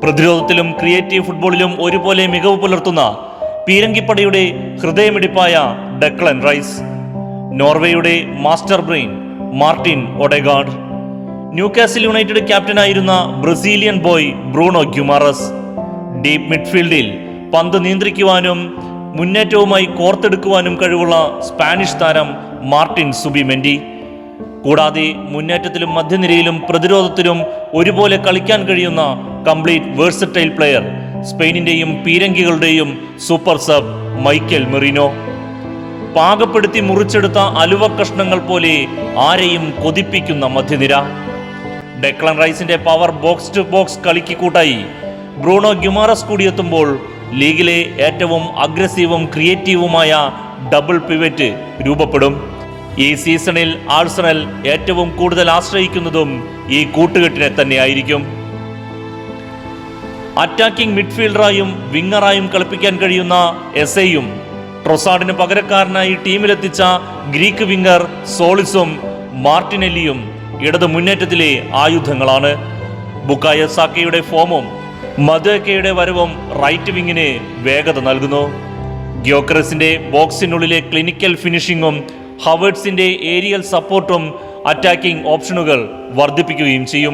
പ്രതിരോധത്തിലും creative ഫുട്ബോളിലും ഒരുപോലെ മികവ് പുലർത്തുന്ന പീരങ്കിപ്പടയുടെ ഹൃദയമിടിപ്പായ ഡെക്ലൻ റൈസ്, നോർവേയുടെ master brain Martin Odegaard, Newcastle United ക്യാപ്റ്റനായിരുന്ന Brazilian boy Bruno Guimaraes, deep മിഡ്ഫീൽഡിൽ പന്ത് നിയന്ത്രിക്കുവാനും മുന്നേറ്റവുമായി കോർത്തെടുക്കുവാനും കഴിവുള്ള സ്പാനിഷ് താരം മാർട്ടിൻ സുബിമെൻഡി, കൂടാതെ മുന്നേറ്റത്തിലും മധ്യനിരയിലും പ്രതിരോധത്തിലും ഒരുപോലെ കളിക്കാൻ കഴിയുന്ന കംപ്ലീറ്റ് വേഴ്സറ്റൈൽ പ്ലെയർ സ്പെയിനിന്റെയും പീരങ്കികളുടെയും സൂപ്പർ സബ് മൈക്കൽ മെറീനോ. പാകപ്പെടുത്തി മുറിച്ചെടുത്ത അലുവ കഷ്ണങ്ങൾ പോലെ ആരെയും കൊതിപ്പിക്കുന്ന മധ്യനിര. ഡെക്ലൻ റൈസിന്റെ പവർ ബോക്സ് ടു ബോക്സ് കളിക്ക് കൂട്ടായി ബ്രൂണോ ഗ്യുമാറസ് കൂടിയെത്തുമ്പോൾ ലീഗിലെ ഏറ്റവും അഗ്രസീവും ക്രിയേറ്റീവുമായ ഡബിൾ പിവറ്റ് രൂപപ്പെടും. ഈ സീസണിൽ ആഴ്സണൽ ഏറ്റവും കൂടുതൽ ആശ്രയിക്കുന്നതും ഈ കൂട്ടുകെട്ടിനെ തന്നെയായിരിക്കും. അറ്റാക്കിംഗ് മിഡ്ഫീൽഡറായും വിങ്ങറായും കളിപ്പിക്കാൻ കഴിയുന്ന എസയും ട്രൊസാർഡിന് പകരക്കാരനായി ടീമിലെത്തിച്ച ഗ്രീക്ക് വിങ്ങർ സോളിസും മാർട്ടിനെല്ലിയും ഇടത് മുന്നേറ്റത്തിലെ ആയുധങ്ങളാണ്. ബുക്കായ സാക്കയുടെ ഫോമും മദുക്കയുടെ വരവും റൈറ്റ് വിങ്ങിന് വേഗത നൽകുന്നു. ഗ്യോക്കറസിന്റെ ബോക്സിനുള്ളിലെ ക്ലിനിക്കൽ ഫിനിഷിംഗും ഹവേർട്സിന്റെ ഏരിയൽ സപ്പോർട്ടും അറ്റാക്കിംഗ് ഓപ്ഷനുകൾ വർദ്ധിപ്പിക്കുകയും ചെയ്യും.